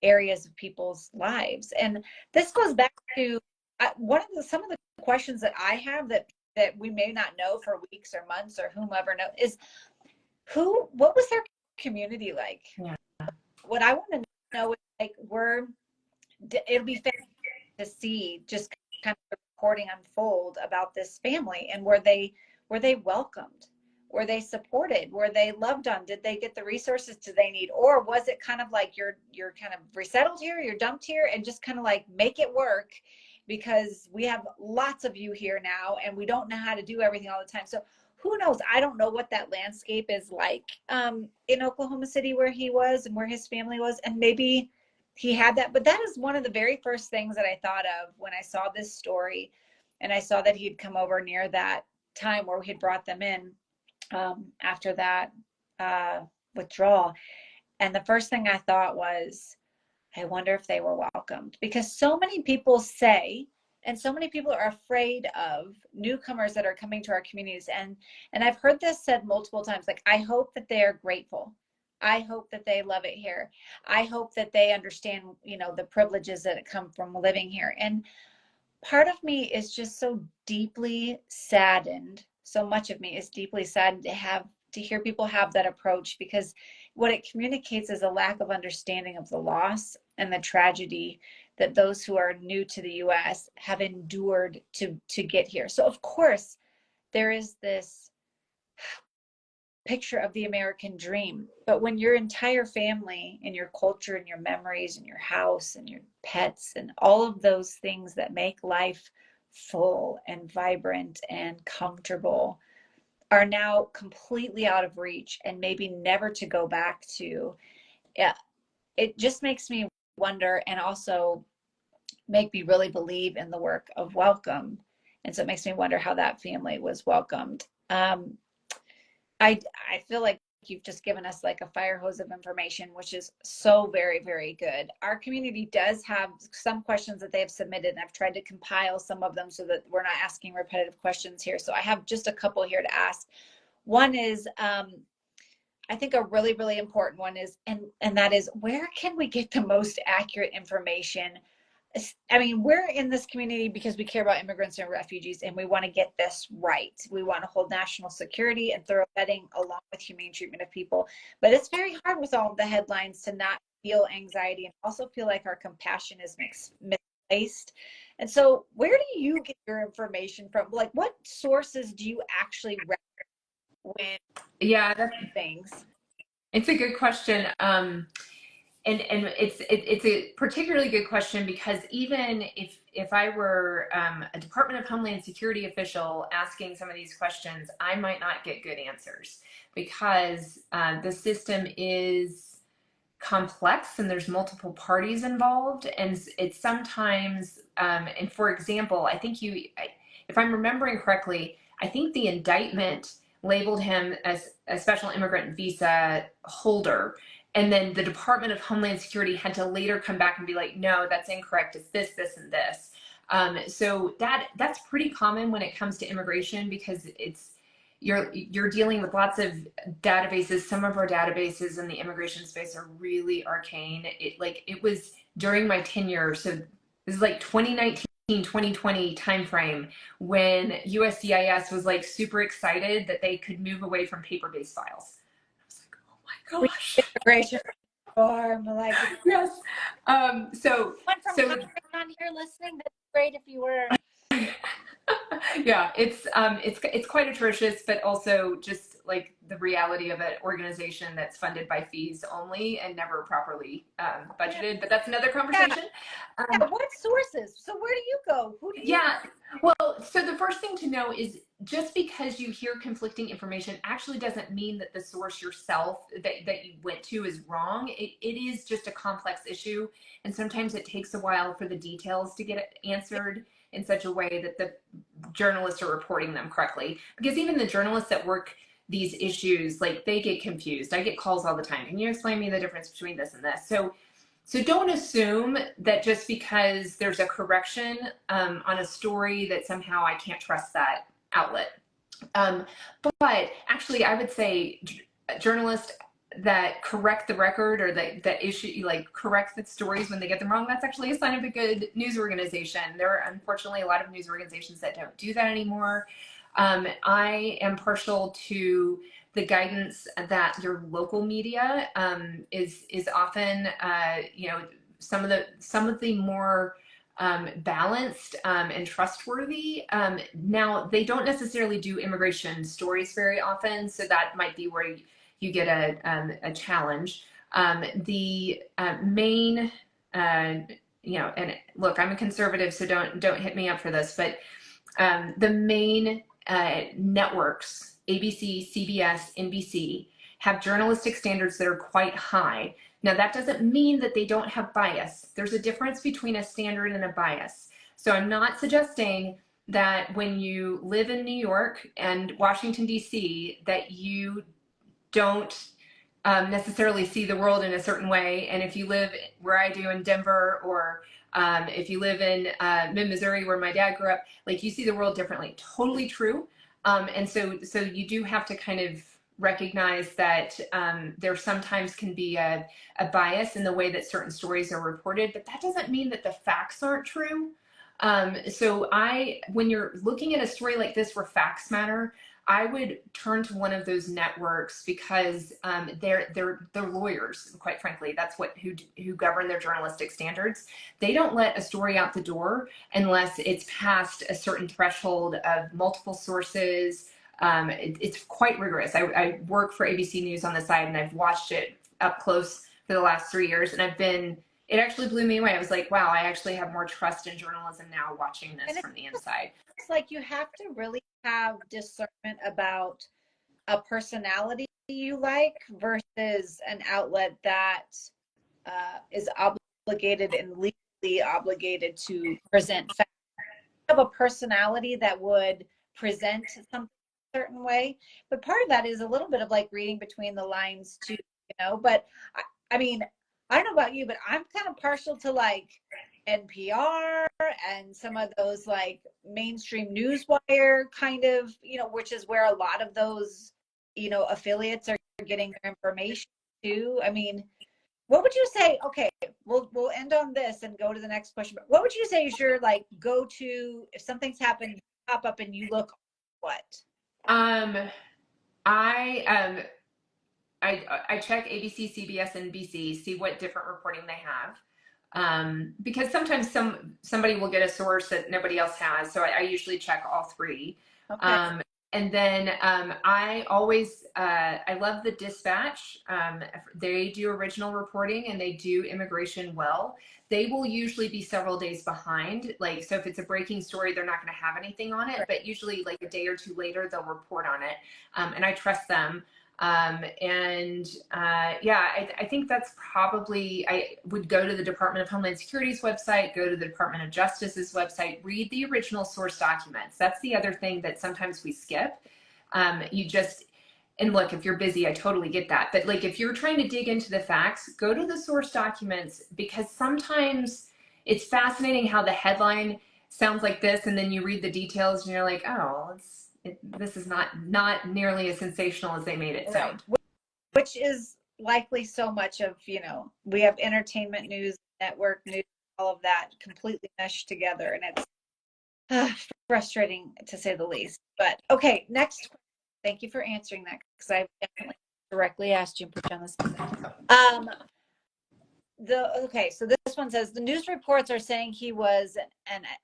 areas of people's lives. And this goes back to some of the questions that I have that we may not know for weeks or months or whomever knows is what was their community like? Yeah. What I want to know is like, it'll be fantastic to see just kind of reporting unfold about this family, and were they welcomed? Were they supported? Were they loved on? Did they get the resources they need? Or was it kind of like you're kind of resettled here, you're dumped here, and just kind of like make it work because we have lots of you here now and we don't know how to do everything all the time. So who knows? I don't know what that landscape is like in Oklahoma City where he was and where his family was. And maybe he had that, but that is one of the very first things that I thought of when I saw this story. And I saw that he'd come over near that time where we had brought them in after that withdrawal. And the first thing I thought was, I wonder if they were welcomed, because so many people say, and so many people are afraid of newcomers that are coming to our communities. And I've heard this said multiple times, like, I hope that they're grateful. I hope that they love it here. I hope that they understand, you know, the privileges that come from living here. And part of me is just so deeply saddened. So much of me is deeply saddened to hear people have that approach, because what it communicates is a lack of understanding of the loss and the tragedy that those who are new to the US have endured to get here. So of course, there is this picture of the American dream, but when your entire family and your culture and your memories and your house and your pets and all of those things that make life full and vibrant and comfortable are now completely out of reach and maybe never to go back to, it just makes me wonder, and also make me really believe in the work of welcome. And so it makes me wonder how that family was welcomed. I feel like you've just given us like a fire hose of information, which is so very, very good. Our community does have some questions that they have submitted, and I've tried to compile some of them so that we're not asking repetitive questions here. So I have just a couple here to ask. One is, I think a really, really important one is, and that is, where can we get the most accurate information? I mean, we're in this community because we care about immigrants and refugees, and we want to get this right. We want to hold national security and thorough vetting along with humane treatment of people. But it's very hard with all of the headlines to not feel anxiety and also feel like our compassion is misplaced. And so where do you get your information from? Like, what sources do you actually read when things? It's a good question. And it's a particularly good question, because even if I were a Department of Homeland Security official asking some of these questions, I might not get good answers, because the system is complex and there's multiple parties involved, and it's sometimes and for example, I think if I'm remembering correctly, I think the indictment labeled him as a special immigrant visa holder. And then the Department of Homeland Security had to later come back and be like, no, that's incorrect. It's this, this, and this. So that's pretty common when it comes to immigration, because you're dealing with lots of databases. Some of our databases in the immigration space are really arcane. It was during my tenure, so this is like 2019, 2020 timeframe, when USCIS was like super excited that they could move away from paper-based files. I was like, oh my gosh. Immigration reform, like Yes. So one from Congress on here listening. That's great if you were. yeah, it's quite atrocious, but also just like the reality of an organization that's funded by fees only and never properly budgeted. But that's another conversation. Yeah, what sources? So where do you go? Who do you? Yeah. Well, so the first thing to know is, just because you hear conflicting information actually doesn't mean that the source yourself that you went to is wrong. It is just a complex issue, and sometimes it takes a while for the details to get answered in such a way that the journalists are reporting them correctly. Because even the journalists that work these issues, like, they get confused. I get calls all the time. Can you explain me the difference between this and this? So don't assume that just because there's a correction on a story that somehow I can't trust that outlet. But actually, I would say journalists that correct the record, or that issue, like, correct the stories when they get them wrong, that's actually a sign of a good news organization. There are unfortunately a lot of news organizations that don't do that anymore. I am partial to the guidance that your local media is often, some of the more balanced and trustworthy. Now, they don't necessarily do immigration stories very often, so that might be where you get a challenge. The main, and look, I'm a conservative, so don't hit me up for this, but the main networks, ABC, CBS, NBC, have journalistic standards that are quite high. Now, that doesn't mean that they don't have bias. There's a difference between a standard and a bias. So I'm not suggesting that when you live in New York and Washington, D.C., that you don't necessarily see the world in a certain way. And if you live where I do in Denver, or if you live in mid-Missouri, where my dad grew up, like, you see the world differently. Totally true. And so you do have to kind of recognize that there sometimes can be a bias in the way that certain stories are reported, but that doesn't mean that the facts aren't true. So when you're looking at a story like this where facts matter, I would turn to one of those networks, because they're lawyers, quite frankly. That's who govern their journalistic standards. They don't let a story out the door unless it's past a certain threshold of multiple sources. It's quite rigorous. I work for ABC News on the side, and I've watched it up close for the last 3 years, and it actually blew me away. I was like, wow, I actually have more trust in journalism now watching this from the inside. It's like you have to really have discernment about a personality you like versus an outlet that is obligated and legally obligated to present facts. You have a personality that would present something a certain way, but part of that is a little bit of like reading between the lines too, but I mean, I don't know about you, but I'm kind of partial to like NPR and some of those like mainstream newswire kind of, which is where a lot of those, affiliates are getting their information too. I mean, what would you say? Okay, we'll end on this and go to the next question. But what would you say is your like go to if something's happened, pop up and you look what? I check ABC, CBS, and NBC, see what different reporting they have. Because sometimes somebody will get a source that nobody else has. So I usually check all three. Okay. And then I always, I love the Dispatch. They do original reporting and they do immigration well. They will usually be several days behind. Like, so if it's a breaking story, they're not going to have anything on it, but usually like a day or two later, they'll report on it. And I trust them. I think that's probably, I would go to the Department of Homeland Security's website, go to the Department of Justice's website, read the original source documents. That's the other thing that sometimes we skip. And look, if you're busy, I totally get that. But like, if you're trying to dig into the facts, go to the source documents, because sometimes it's fascinating how the headline sounds like this, and then you read the details and you're like, oh, this is not nearly as sensational as they made it sound. Right. Which is likely so much of, we have entertainment news, network news, all of that completely meshed together, and it's frustrating to say the least. But okay, next. Thank you for answering that, because I definitely directly asked you and put you on the spot. Okay, so this one says the news reports are saying he was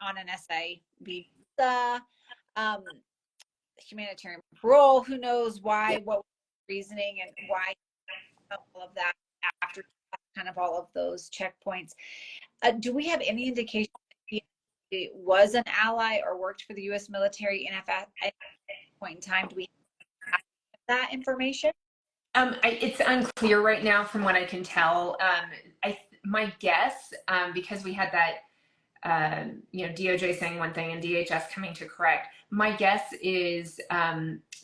on an SIV visa, humanitarian parole. Who knows why? What was the reasoning, and why all of that after kind of all of those checkpoints? Do we have any indication that he was an ally or worked for the U.S. military in at any point in time? Do we have that information? It's unclear right now from what I can tell. My guess, because we had that, DOJ saying one thing and DHS coming to correct, my guess is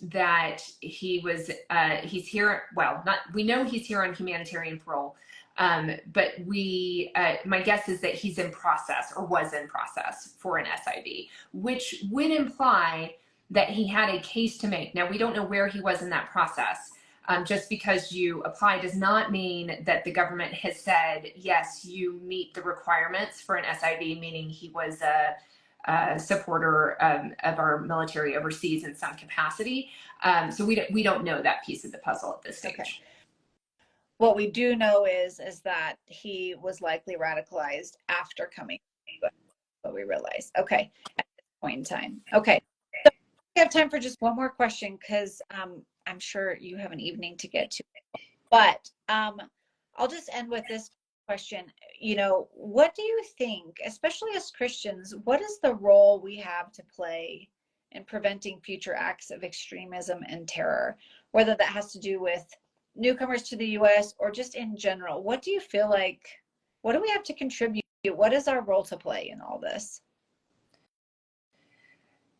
that he's here. Well, we know he's here on humanitarian parole, but my guess is that he's in process or was in process for an SIV, which would imply that he had a case to make. Now, we don't know where he was in that process. Just because you apply does not mean that the government has said, yes, you meet the requirements for an SIV, meaning he was a supporter of our military overseas in some capacity. So we don't know that piece of the puzzle at this stage. Okay. What we do know is that he was likely radicalized after coming, what we realized. Okay, at this point in time. Okay, so we have time for just one more question, because I'm sure you have an evening to get to. But I'll just end with this question. What do you think, especially as Christians, what is the role we have to play in preventing future acts of extremism and terror, whether that has to do with newcomers to the U.S. or just in general? What do you feel like, what do we have to contribute? What is our role to play in all this?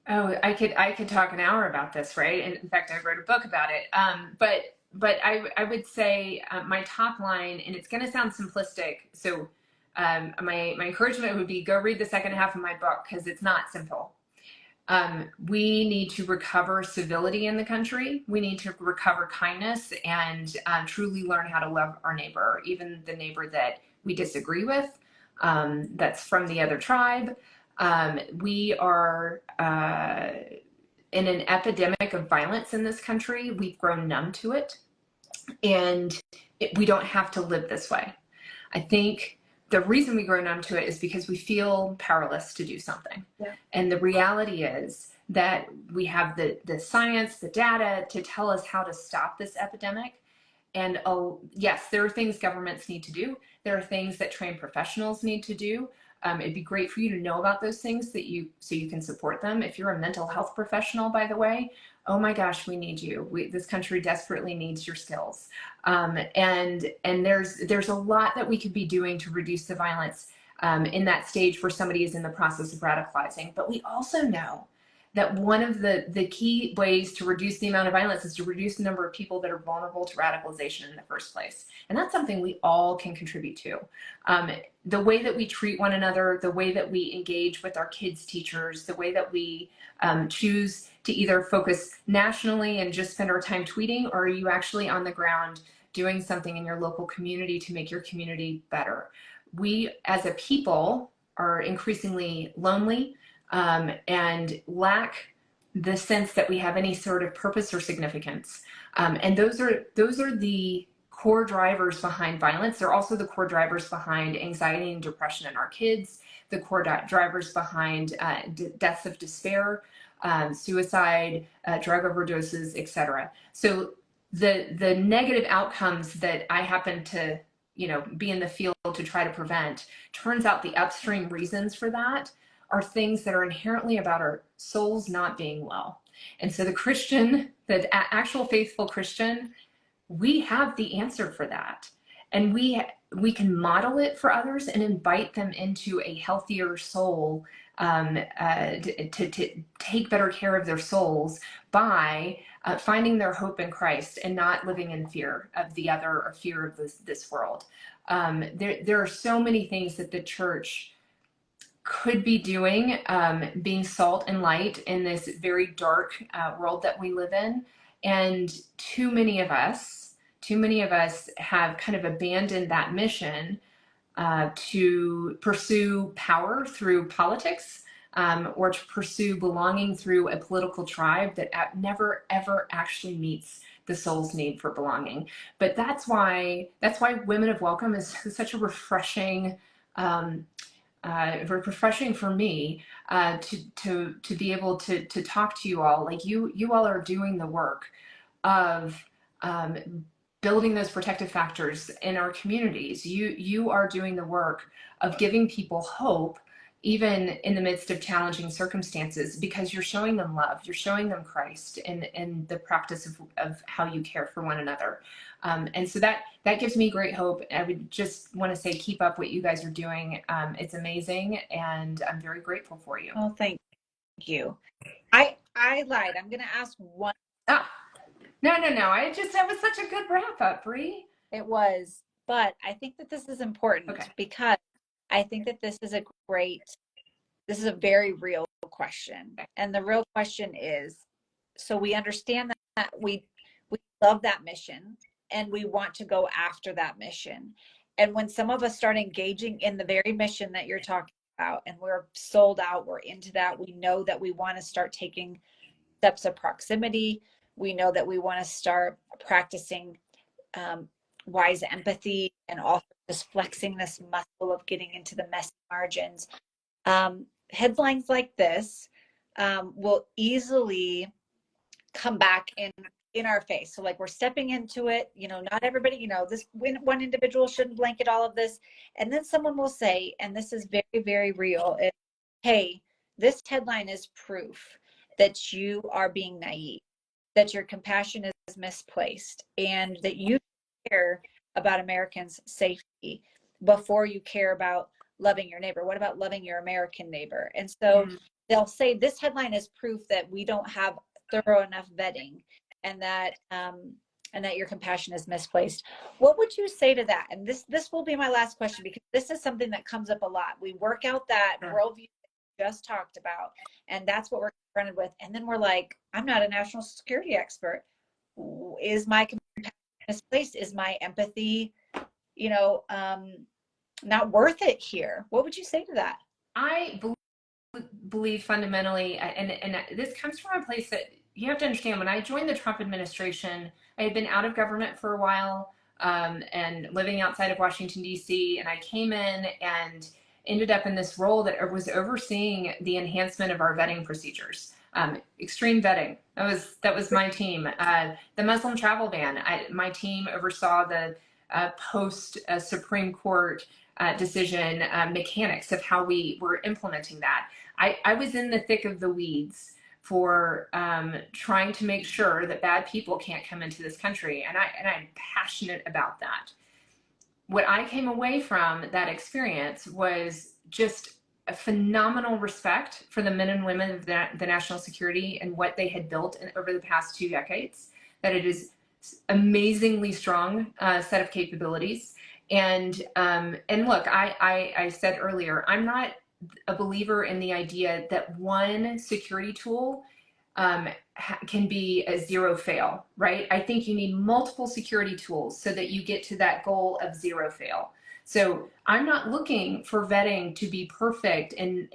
Oh, I could talk an hour about this, right? And in fact, I wrote a book about it. But I would say my top line, and it's going to sound simplistic. So my encouragement would be go read the second half of my book, because it's not simple. We need to recover civility in the country. We need to recover kindness and truly learn how to love our neighbor, even the neighbor that we disagree with, that's from the other tribe. We are in an epidemic of violence in this country. We've grown numb to it, and we don't have to live this way. I think the reason we grow numb to it is because we feel powerless to do something. Yeah. And the reality is that we have the science, the data to tell us how to stop this epidemic. And yes, there are things governments need to do. There are things that trained professionals need to do. It'd be great for you to know about those things so you can support them. If you're a mental health professional, by the way, oh my gosh, we need you. This country desperately needs your skills. And there's a lot that we could be doing to reduce the violence in that stage where somebody is in the process of radicalizing. But we also know that one of the key ways to reduce the amount of violence is to reduce the number of people that are vulnerable to radicalization in the first place. And that's something we all can contribute to. The way that we treat one another, the way that we engage with our kids' teachers, the way that we choose to either focus nationally and just spend our time tweeting, or are you actually on the ground doing something in your local community to make your community better? We as a people are increasingly lonely, and lack the sense that we have any sort of purpose or significance. And those are the core drivers behind violence. They're also the core drivers behind anxiety and depression in our kids, the core drivers behind deaths of despair, suicide, drug overdoses, etc. So the negative outcomes that I happen to be in the field to try to prevent, turns out the upstream reasons for that are things that are inherently about our souls not being well. And so the actual faithful Christian, we have the answer for that. And we can model it for others and invite them into a healthier soul, to take better care of their souls by finding their hope in Christ and not living in fear of the other or fear of this world. There are so many things that the church could be doing, being salt and light in this very dark world that we live in. And too many of us have kind of abandoned that mission to pursue power through politics, or to pursue belonging through a political tribe that never ever actually meets the soul's need for belonging. But that's why Women of Welcome is such a refreshing, refreshing for me, to be able to talk to you all. Like you all are doing the work of building those protective factors in our communities. You are doing the work of giving people hope, even in the midst of challenging circumstances, because you're showing them love, you're showing them Christ in the practice of how you care for one another. And so that gives me great hope. I would just want to say, keep up what you guys are doing. It's amazing, and I'm very grateful for you. Oh, thank you. I lied. I'm going to ask one. Ah, no. That was such a good wrap up, Bree. It was, but I think that this is important, because I think that this is a very real question. And the real question is, so we understand that we love that mission and we want to go after that mission. And when some of us start engaging in the very mission that you're talking about, and we're sold out, we're into that, we know that we want to start taking steps of proximity. We know that we want to start practicing wise empathy, and also just flexing this muscle of getting into the messy margins. Headlines like this will easily come back in our face. So like, we're stepping into it, not everybody, this one individual shouldn't blanket all of this. And then someone will say, and this is very, very real, hey, this headline is proof that you are being naive, that your compassion is misplaced, and that you care about Americans' safety before you care about loving your neighbor. What about loving your American neighbor? And so they'll say this headline is proof that we don't have thorough enough vetting, and that your compassion is misplaced. What would you say to that? And this will be my last question, because this is something that comes up a lot. We work out that worldview that we just talked about, and that's what we're confronted with. And then we're like, I'm not a national security expert. Is my compassion misplaced? Is my empathy, not worth it here? What would you say to that? I believe fundamentally, and this comes from a place that you have to understand. When I joined the Trump administration, I had been out of government for a while, and living outside of Washington, D.C., and I came in and ended up in this role that was overseeing the enhancement of our vetting procedures. Extreme vetting. That was my team. The Muslim travel ban. My team oversaw the post Supreme Court decision mechanics of how we were implementing that. I was in the thick of the weeds for trying to make sure that bad people can't come into this country, and I'm passionate about that. What I came away from that experience was just a phenomenal respect for the men and women of the national security and what they had built over the past 2 decades, that it is amazingly strong set of capabilities. And look, I said earlier, I'm not a believer in the idea that one security tool can be a zero fail, right? I think you need multiple security tools so that you get to that goal of zero fail. So I'm not looking for vetting to be perfect and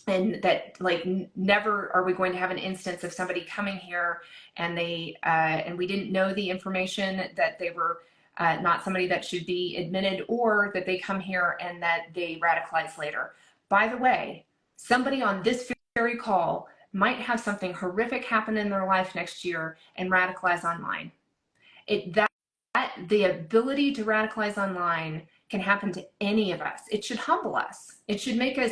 that like never are we going to have an instance of somebody coming here and and we didn't know the information, that they were not somebody that should be admitted, or that they come here and that they radicalize later. By the way, somebody on this very call might have something horrific happen in their life next year and radicalize online. The ability to radicalize online can happen to any of us. It should humble us. It should make us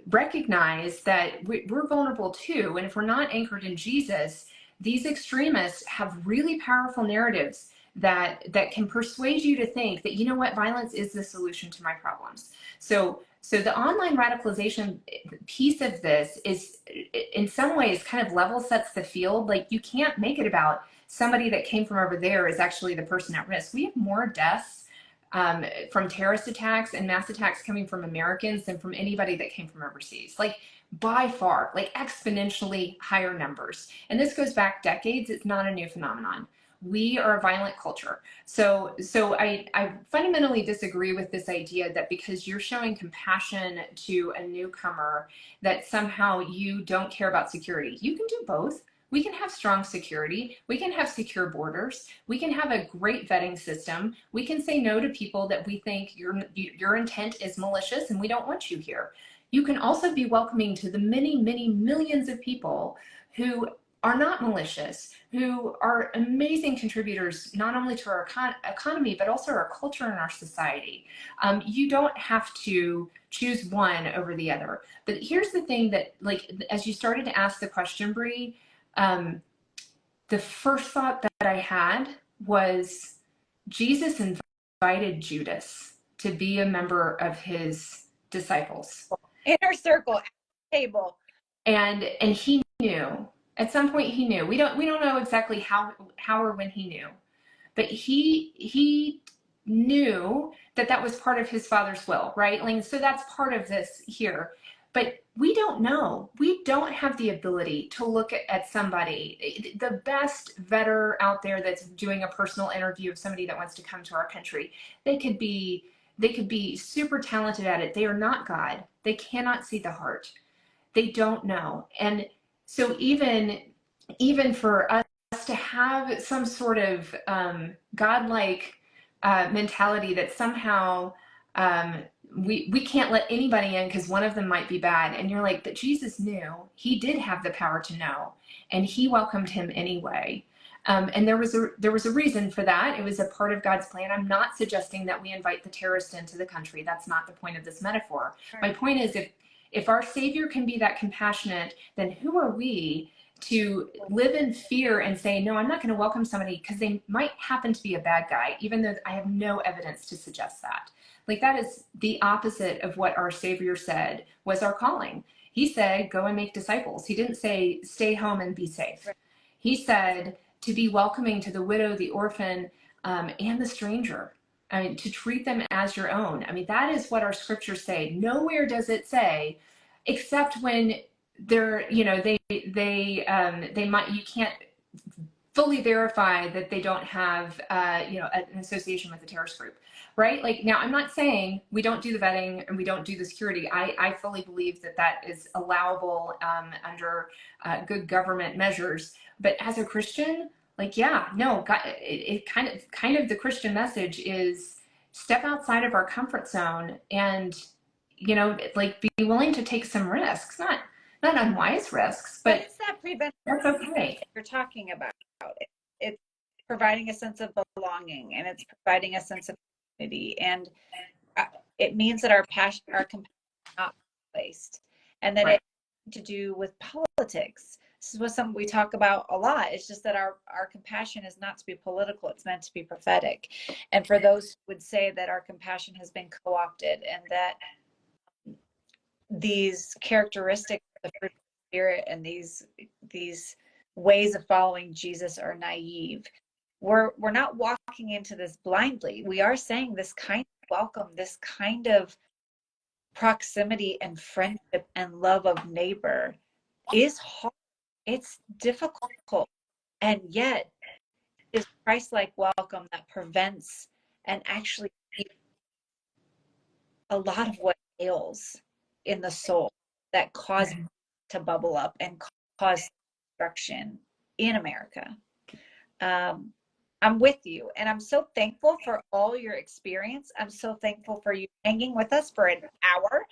recognize that we're vulnerable too. And if we're not anchored in Jesus, these extremists have really powerful narratives that can persuade you to think that, you know what, violence is the solution to my problems. So the online radicalization piece of this is, in some ways, kind of level sets the field. Like, you can't make it about somebody that came from over there is actually the person at risk. We have more deaths from terrorist attacks and mass attacks coming from Americans than from anybody that came from overseas. Like by far, like exponentially higher numbers. And this goes back decades. It's not a new phenomenon. We are a violent culture. So I fundamentally disagree with this idea that because you're showing compassion to a newcomer, that somehow you don't care about security. You can do both. We can have strong security. We can have secure borders. We can have a great vetting system. We can say no to people that we think your intent is malicious and we don't want you here. You can also be welcoming to the many, many millions of people who are not malicious, who are amazing contributors, not only to our economy, but also our culture and our society. You don't have to choose one over the other. But here's the thing that, like, as you started to ask the question, Bree, the first thought that I had was Jesus invited Judas to be a member of his disciples. Inner circle, table. And he knew. At some point he knew. We don't know exactly how or when he knew. But he knew that was part of his Father's will, right? Like, so that's part of this here. But we don't know. We don't have the ability to look at somebody. The best vetter out there that's doing a personal interview of somebody that wants to come to our country, they could be super talented at it. They are not God. They cannot see the heart. They don't know. And so even for us to have some sort of godlike mentality that somehow we can't let anybody in because one of them might be bad, and you're like, but Jesus knew. He did have the power to know, and he welcomed him anyway. And there was a reason for that. It was a part of God's plan. I'm not suggesting that we invite the terrorist into the country. That's not the point of this metaphor. Right. My point is, if our Savior can be that compassionate, then who are we to live in fear and say, no, I'm not going to welcome somebody because they might happen to be a bad guy, even though I have no evidence to suggest that. Like, that is the opposite of what our Savior said was our calling. He said, go and make disciples. He didn't say, stay home and be safe. He said to be welcoming to the widow, the orphan, and the stranger. I mean, to treat them as your own. I mean, that is what our scriptures say. Nowhere does it say, except when they're, they might, you can't fully verify that they don't have, an association with a terrorist group, right? Like, now, I'm not saying we don't do the vetting and we don't do the security. I fully believe that is allowable under good government measures. But as a Christian, like, yeah, no, God, it kind of the Christian message is step outside of our comfort zone and, like, be willing to take some risks, not unwise risks, but it's that prevent. That's okay. You're talking about it's providing a sense of belonging, and it's providing a sense of community, and it means that our compassion is not placed, and that Right. It to do with politics. This is something we talk about a lot. It's just that our compassion is not to be political. It's meant to be prophetic. And for those who would say that our compassion has been co-opted and that these characteristics of the fruit of the Spirit and these ways of following Jesus are naive, we're not walking into this blindly. We are saying this kind of welcome, this kind of proximity and friendship and love of neighbor is hard. It's difficult, and yet is Christ-like welcome that prevents and actually a lot of what ails in the soul that cause to bubble up and cause destruction in America. I'm with you, and I'm so thankful for all your experience. I'm so thankful for you hanging with us for an hour.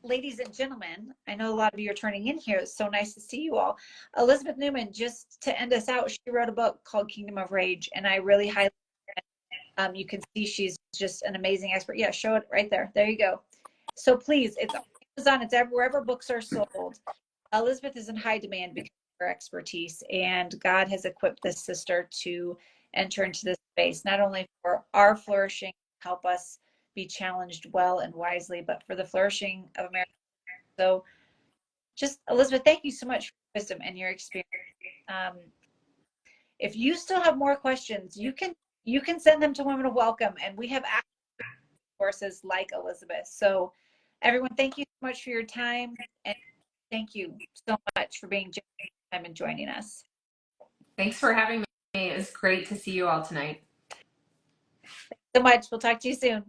Ladies and gentlemen, I know a lot of you are turning in here. It's so nice to see you all. Elizabeth Neumann, just to end us out, she wrote a book called Kingdom of Rage, and I really highly recommend it. You can see she's just an amazing expert. Yeah, show it right there. There you go. So please, it's on Amazon. It's wherever books are sold. Elizabeth is in high demand because of her expertise, and God has equipped this sister to enter into this space, not only for our flourishing, help us be challenged well and wisely, but for the flourishing of America. So just, Elizabeth, thank you so much for your wisdom and your experience. If you still have more questions, you can you can send them to Women of Welcome, and we have courses like Elizabeth. So everyone, thank you so much for your time, and thank you so much for being time and joining us. Thanks for having me. It was great to see you all tonight. Thanks so much. We'll talk to you soon.